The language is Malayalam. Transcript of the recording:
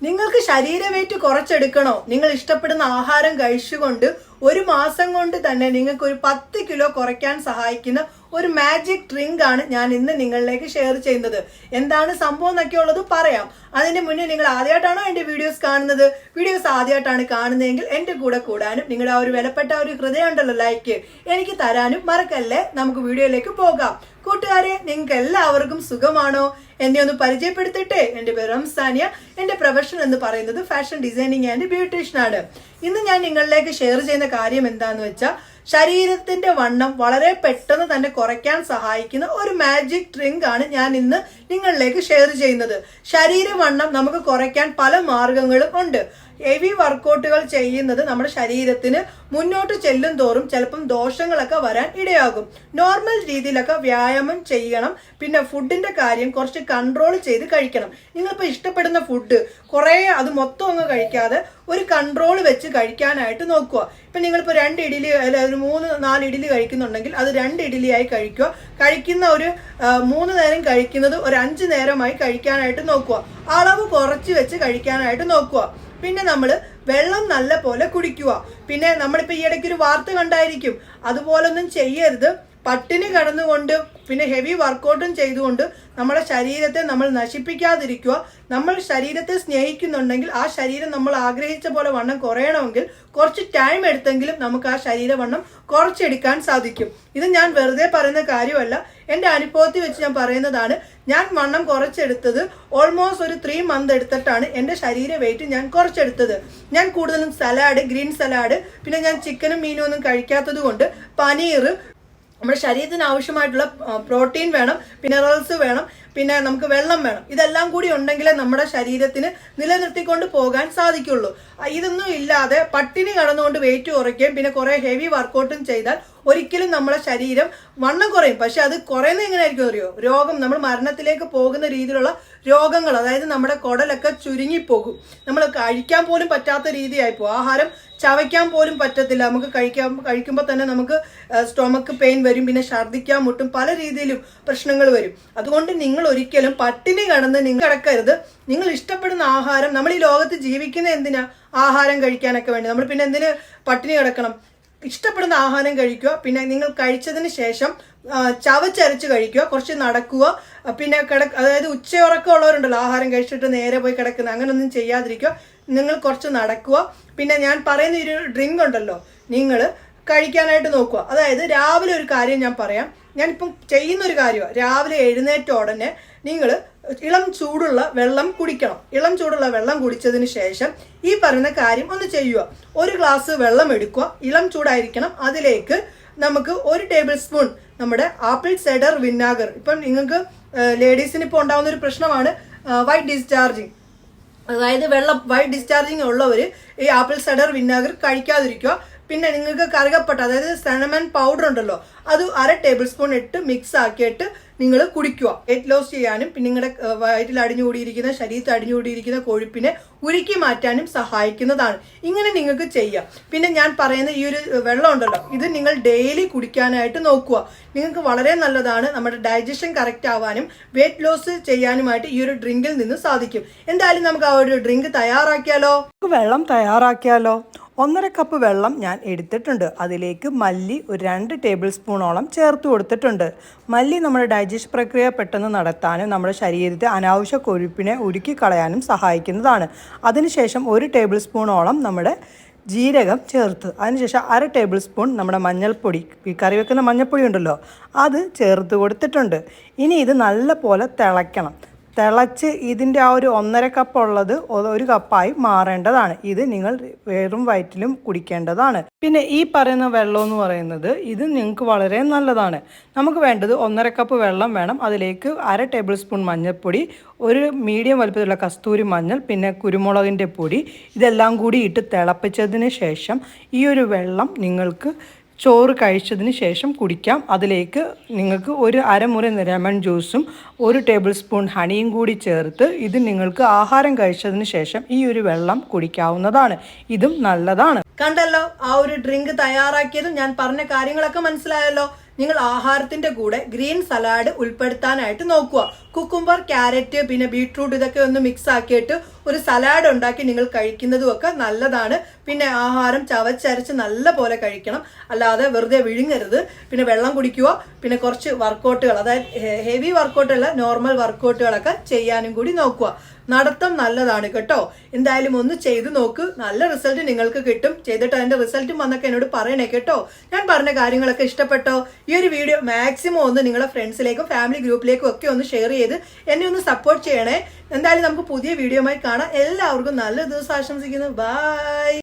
നിങ്ങൾക്ക് ശരീര വെയിറ്റ് കുറച്ചെടുക്കണോ? നിങ്ങൾ ഇഷ്ടപ്പെടുന്ന ആഹാരം കഴിച്ചുകൊണ്ട് ഒരു മാസം കൊണ്ട് തന്നെ നിങ്ങൾക്ക് ഒരു 10 കിലോ കുറയ്ക്കാൻ സഹായിക്കുന്ന ഒരു മാജിക് ഡ്രിങ്ക് ആണ് ഞാൻ ഇന്ന് നിങ്ങളിലേക്ക് ഷെയർ ചെയ്യുന്നത്. എന്താണ് സംഭവം എന്നൊക്കെ ഉള്ളത് പറയാം. അതിന് മുന്നേ നിങ്ങൾ ആദ്യമായിട്ടാണോ എൻ്റെ വീഡിയോസ് കാണുന്നത്? വീഡിയോസ് ആദ്യമായിട്ടാണ് കാണുന്നതെങ്കിൽ എൻ്റെ കൂടെ കൂടാനും നിങ്ങളുടെ ആ ഒരു വിലപ്പെട്ട ഒരു ഹൃദയം ഉണ്ടല്ലോ ലൈക്ക് എനിക്ക് തരാനും മറക്കല്ലേ. നമുക്ക് വീഡിയോയിലേക്ക് പോകാം. കൂട്ടുകാരെ, നിങ്ങൾക്ക് എല്ലാവർക്കും സുഖമാണോ? എന്നെ ഒന്ന് പരിചയപ്പെടുത്തിട്ടെ. എൻ്റെ പേര് റംസാനിയ. എൻ്റെ പ്രൊഫഷൻ എന്ന് പറയുന്നത് ഫാഷൻ ഡിസൈനിങ് ആൻഡ് ബ്യൂട്ടീഷ്യൻ ആണ്. ഇന്ന് ഞാൻ നിങ്ങളിലേക്ക് ഷെയർ ചെയ്യുന്ന കാര്യം എന്താന്ന് വെച്ചാൽ ശരീരത്തിന്റെ വണ്ണം വളരെ പെട്ടെന്ന് തന്നെ കുറയ്ക്കാൻ സഹായിക്കുന്ന ഒരു മാജിക് ഡ്രിങ്ക് ആണ് ഞാൻ ഇന്ന് നിങ്ങളിലേക്ക് ഷെയർ ചെയ്യുന്നത്. ശരീരവണ്ണം നമുക്ക് കുറയ്ക്കാൻ പല മാർഗങ്ങളും ഉണ്ട്. ഹെവി വർക്കൗട്ടുകൾ ചെയ്യുന്നത് നമ്മുടെ ശരീരത്തിന് മുന്നോട്ട് ചെല്ലും തോറും ചിലപ്പം ദോഷങ്ങളൊക്കെ വരാൻ ഇടയാകും. നോർമൽ രീതിയിലൊക്കെ വ്യായാമം ചെയ്യണം. പിന്നെ ഫുഡിന്റെ കാര്യം കുറച്ച് കൺട്രോൾ ചെയ്ത് കഴിക്കണം. നിങ്ങളിപ്പോൾ ഇഷ്ടപ്പെടുന്ന ഫുഡ് കുറേ അത് മൊത്തം അങ്ങ് കഴിക്കാതെ ഒരു കൺട്രോൾ വെച്ച് കഴിക്കാനായിട്ട് നോക്കുക. ഇപ്പം നിങ്ങളിപ്പോൾ 2 ഇഡ്ഡലി അല്ല ഒരു 3-4 ഇഡ്ഡലി കഴിക്കുന്നുണ്ടെങ്കിൽ അത് 2 ഇഡ്ഡലിയായി കഴിക്കുക. കഴിക്കുന്ന ഒരു 3 നേരം കഴിക്കുന്നത് ഒരു 5 നേരമായി കഴിക്കാനായിട്ട് നോക്കുക. അളവ് കുറച്ച് വെച്ച് കഴിക്കാനായിട്ട് നോക്കുക. പിന്നെ നമ്മൾ വെള്ളം നല്ല പോലെ കുടിക്കുക. പിന്നെ നമ്മളിപ്പോൾ ഈ ഇടയ്ക്ക് ഒരു വാർത്ത കണ്ടായിരിക്കും. അതുപോലൊന്നും ചെയ്യരുത്. പട്ടിണി കടന്നുകൊണ്ട് പിന്നെ ഹെവി വർക്കൗട്ടും ചെയ്തുകൊണ്ട് നമ്മുടെ ശരീരത്തെ നമ്മൾ നശിപ്പിക്കാതിരിക്കുക. നമ്മൾ ശരീരത്തെ സ്നേഹിക്കുന്നുണ്ടെങ്കിൽ ആ ശരീരം നമ്മൾ ആഗ്രഹിച്ച പോലെ വണ്ണം കുറയണമെങ്കിൽ കുറച്ച് ടൈം എടുത്തെങ്കിലും നമുക്ക് ആ ശരീരവണ്ണം കുറച്ചെടുക്കാൻ സാധിക്കും. ഇത് ഞാൻ വെറുതെ പറയുന്ന കാര്യമല്ല, എൻ്റെ അനുഭവത്തിൽ വെച്ച് ഞാൻ പറയുന്നതാണ്. ഞാൻ വണ്ണം കുറച്ചെടുത്തത് ഓൾമോസ്റ്റ് ഒരു 3 മന്ത് എടുത്തിട്ടാണ് എൻ്റെ ശരീര വെയിറ്റ് ഞാൻ കുറച്ചെടുത്തത്. ഞാൻ കൂടുതലും സലാഡ്, ഗ്രീൻ സലാഡ്, പിന്നെ ഞാൻ ചിക്കനും മീനും ഒന്നും കഴിക്കാത്തത് കൊണ്ട് പനീർ, നമ്മുടെ ശരീരത്തിന് ആവശ്യമായിട്ടുള്ള പ്രോട്ടീൻ വേണം, മിനറൽസ് വേണം, പിന്നെ നമുക്ക് വെള്ളം വേണം. ഇതെല്ലാം കൂടി ഉണ്ടെങ്കിലേ നമ്മുടെ ശരീരത്തിന് നിലനിർത്തിക്കൊണ്ട് പോകാൻ സാധിക്കുള്ളൂ. ഇതൊന്നും ഇല്ലാതെ പട്ടിണി കടന്നുകൊണ്ട് വെയിറ്റ് കുറയ്ക്കുകയും പിന്നെ കുറേ ഹെവി വർക്കൗട്ടും ചെയ്താൽ ഒരിക്കലും നമ്മുടെ ശരീരം വണ്ണം കുറയും. പക്ഷെ അത് കുറയുന്നത് എങ്ങനെയായിരിക്കും അറിയോ? രോഗം, നമ്മൾ മരണത്തിലേക്ക് പോകുന്ന രീതിയിലുള്ള രോഗങ്ങൾ, അതായത് നമ്മുടെ കുടലൊക്കെ ചുരുങ്ങിപ്പോകും. നമ്മൾ കഴിക്കാൻ പോലും പറ്റാത്ത രീതിയായി പോകും. ആഹാരം ചവയ്ക്കാൻ പോലും പറ്റത്തില്ല. നമുക്ക് കഴിക്കുമ്പോൾ തന്നെ നമുക്ക് സ്റ്റൊമക്ക് പെയിൻ വരും, പിന്നെ ഛർദ്ദിക്കാൻ മുട്ടും, പല രീതിയിലും പ്രശ്നങ്ങൾ വരും. അതുകൊണ്ട് നിങ്ങൾ ഒരിക്കലും പട്ടിണി കടന്ന് നിങ്ങൾ കിടക്കരുത്. നിങ്ങൾ ഇഷ്ടപ്പെടുന്ന ആഹാരം, നമ്മൾ ഈ ലോകത്ത് ജീവിക്കുന്ന എന്തിനാ? ആഹാരം കഴിക്കാനൊക്കെ വേണ്ടി. നമ്മൾ പിന്നെ എന്തിന് പട്ടിണി കിടക്കണം? ഇഷ്ടപ്പെടുന്ന ആഹാരം കഴിക്കുക. പിന്നെ നിങ്ങൾ കഴിച്ചതിന് ശേഷം ചവച്ചരച്ച് കഴിക്കുക, കുറച്ച് നടക്കുക. പിന്നെ അതായത് ഉച്ചയുറക്കം ഉള്ളവരുണ്ടല്ലോ, ആഹാരം കഴിച്ചിട്ട് നേരെ പോയി കിടക്കുന്ന, അങ്ങനെയൊന്നും ചെയ്യാതിരിക്കുക. നിങ്ങൾ കുറച്ച് നടക്കുക. പിന്നെ ഞാൻ പറയുന്ന ഒരു ഡ്രിങ്ക് ഉണ്ടല്ലോ, നിങ്ങൾ കഴിക്കാനായിട്ട് നോക്കുക. അതായത് രാവിലെ ഒരു കാര്യം ഞാൻ പറയാം. ഞാനിപ്പം ചെയ്യുന്നൊരു കാര്യമാണ്. രാവിലെ എഴുന്നേറ്റ ഉടനെ നിങ്ങൾ ഇളം ചൂടുള്ള വെള്ളം കുടിക്കണം. ഇളം ചൂടുള്ള വെള്ളം കുടിച്ചതിന് ശേഷം ഈ പറയുന്ന കാര്യം ഒന്ന് ചെയ്യുക. 1 ഗ്ലാസ് വെള്ളം എടുക്കുക, ഇളം ചൂടായിരിക്കണം. അതിലേക്ക് നമുക്ക് 1 ടേബിൾ സ്പൂൺ നമ്മുടെ ആപ്പിൾ സൈഡർ വിനാഗർ. ഇപ്പം നിങ്ങൾക്ക് ലേഡീസിന് ഇപ്പോൾ ഉണ്ടാകുന്ന ഒരു പ്രശ്നമാണ് വൈറ്റ് ഡിസ്ചാർജിങ്. അതായത് വൈറ്റ് ഡിസ്ചാർജിങ് ഉള്ളവർ ഈ ആപ്പിൾ സൈഡർ വിനാഗർ കഴിക്കാതിരിക്കുക. പിന്നെ നിങ്ങൾക്ക് കറുകപ്പട്ട, അതായത് സിനമൺ പൗഡർ ഉണ്ടല്ലോ, അത് 1/2 ടേബിൾ സ്പൂൺ ഇട്ട് മിക്സ് ആക്കിയിട്ട് നിങ്ങൾ കുടിക്കുക. വെയിറ്റ് ലോസ് ചെയ്യാനും പിന്നെ നിങ്ങളുടെ വയറ്റിൽ അടിഞ്ഞുകൂടിയിരിക്കുന്ന, ശരീരത്തിൽ അടിഞ്ഞുകൂടിയിരിക്കുന്ന കൊഴുപ്പിനെ ഉരുക്കി മാറ്റാനും സഹായിക്കുന്നതാണ്. ഇങ്ങനെ നിങ്ങൾക്ക് ചെയ്യാം. പിന്നെ ഞാൻ പറയുന്ന ഈ ഒരു വെള്ളം ഉണ്ടല്ലോ, ഇത് നിങ്ങൾ ഡെയിലി കുടിക്കാനായിട്ട് നോക്കുക. നിങ്ങൾക്ക് വളരെ നല്ലതാണ്. നമ്മുടെ ഡൈജഷൻ കറക്റ്റ് ആവാനും വെയിറ്റ് ലോസ് ചെയ്യാനുമായിട്ട് ഈ ഒരു ഡ്രിങ്കിൽ നിന്ന് സാധിക്കും. എന്തായാലും നമുക്ക് ആ ഒരു ഡ്രിങ്ക് തയ്യാറാക്കിയാലോ? വെള്ളം തയ്യാറാക്കിയാലോ? 1.5 കപ്പ് വെള്ളം ഞാൻ എടുത്തിട്ടുണ്ട്. അതിലേക്ക് മല്ലി ഒരു 2 ടേബിൾ സ്പൂണോളം ചേർത്ത് കൊടുത്തിട്ടുണ്ട്. മല്ലി നമ്മുടെ ഡൈജഷൻ പ്രക്രിയ പെട്ടെന്ന് നടത്താനും നമ്മുടെ ശരീരത്തെ അനാവശ്യ കൊഴുപ്പിനെ ഉരുക്കി കളയാനും സഹായിക്കുന്നതാണ്. അതിനുശേഷം 1 ടേബിൾ സ്പൂണോളം നമ്മുടെ ജീരകം ചേർത്ത്, അതിനുശേഷം 1/2 ടേബിൾ സ്പൂൺ നമ്മുടെ മഞ്ഞൾപ്പൊടി, ഈ കറി വെക്കുന്ന മഞ്ഞൾപ്പൊടി ഉണ്ടല്ലോ, അത് ചേർത്ത് കൊടുത്തിട്ടുണ്ട്. ഇനി ഇത് നല്ല പോലെ തിളയ്ക്കണം. തിളച്ച് ഇതിൻ്റെ ആ ഒരു 1.5 കപ്പ് ഉള്ളത് 1 കപ്പായി മാറേണ്ടതാണ്. ഇത് നിങ്ങൾ വെറും വയറ്റിലും കുടിക്കേണ്ടതാണ്. പിന്നെ ഈ പറയുന്ന വെള്ളം എന്ന് പറയുന്നത് ഇത് നിങ്ങൾക്ക് വളരെ നല്ലതാണ്. നമുക്ക് വേണ്ടത് 1.5 കപ്പ് വെള്ളം വേണം. അതിലേക്ക് 1/2 ടേബിൾ സ്പൂൺ മഞ്ഞൾപ്പൊടി, ഒരു മീഡിയം വലുപ്പത്തിലുള്ള കസ്തൂരി മഞ്ഞൾ, പിന്നെ കുരുമുളകിൻ്റെ പൊടി, ഇതെല്ലാം കൂടി ഇട്ട് തിളപ്പിച്ചതിന് ശേഷം ഈ ഒരു വെള്ളം നിങ്ങൾക്ക് ചോറ് കഴിച്ചതിന് ശേഷം കുടിക്കാം. അതിലേക്ക് നിങ്ങൾക്ക് ഒരു അരമുറി ലെമൺ ജ്യൂസും 1 ടേബിൾ സ്പൂൺ ഹണിയും കൂടി ചേർത്ത് ഇത് നിങ്ങൾക്ക് ആഹാരം കഴിച്ചതിന് ശേഷം ഈ ഒരു വെള്ളം കുടിക്കാവുന്നതാണ്. ഇതും നല്ലതാണ്. കണ്ടല്ലോ, ആ ഒരു ഡ്രിങ്ക് തയ്യാറാക്കിയതും ഞാൻ പറഞ്ഞ കാര്യങ്ങളൊക്കെ മനസ്സിലായല്ലോ. നിങ്ങൾ ആഹാരത്തിന്റെ കൂടെ ഗ്രീൻ സലാഡ് ഉൾപ്പെടുത്താനായിട്ട് നോക്കുക. കുക്കുംബർ, ക്യാരറ്റ്, പിന്നെ ബീട്രൂട്ട് ഇതൊക്കെ ഒന്ന് മിക്സ് ആക്കിയിട്ട് ഒരു സലാഡ് ഉണ്ടാക്കി നിങ്ങൾ കഴിക്കുന്നതും ഒക്കെ നല്ലതാണ്. പിന്നെ ആഹാരം ചവച്ചരച്ച് നല്ല പോലെ കഴിക്കണം, അല്ലാതെ വെറുതെ വിഴുങ്ങരുത്. പിന്നെ വെള്ളം കുടിക്കുക, പിന്നെ കുറച്ച് വർക്കൗട്ടുകൾ, അതായത് ഹെവി വർക്കൗട്ടല്ല, നോർമൽ വർക്കൗട്ടുകളൊക്കെ ചെയ്യാനും കൂടി നോക്കുക. നടത്തം നല്ലതാണ് കേട്ടോ. എന്തായാലും ഒന്ന് ചെയ്തു നോക്ക്, നല്ല റിസൾട്ട് നിങ്ങൾക്ക് കിട്ടും. ചെയ്തിട്ട് അതിന്റെ റിസൾട്ടും വന്നൊക്കെ എന്നോട് പറയണേ കേട്ടോ. ഞാൻ പറഞ്ഞ കാര്യങ്ങളൊക്കെ ഇഷ്ടപ്പെട്ടോ? ഈ ഒരു വീഡിയോ മാക്സിമം ഒന്ന് നിങ്ങളെ ഫ്രണ്ട്സിലേക്കും ഫാമിലി ഗ്രൂപ്പിലേക്കും ഒക്കെ ഒന്ന് ഷെയർ ചെയ്ത് എന്നെ ഒന്ന് സപ്പോർട്ട് ചെയ്യണേ. എന്തായാലും നമുക്ക് പുതിയ വീഡിയോയുമായി കാണാം. എല്ലാവർക്കും നല്ല ദിവസം ആശംസിക്കുന്നു. ബൈ.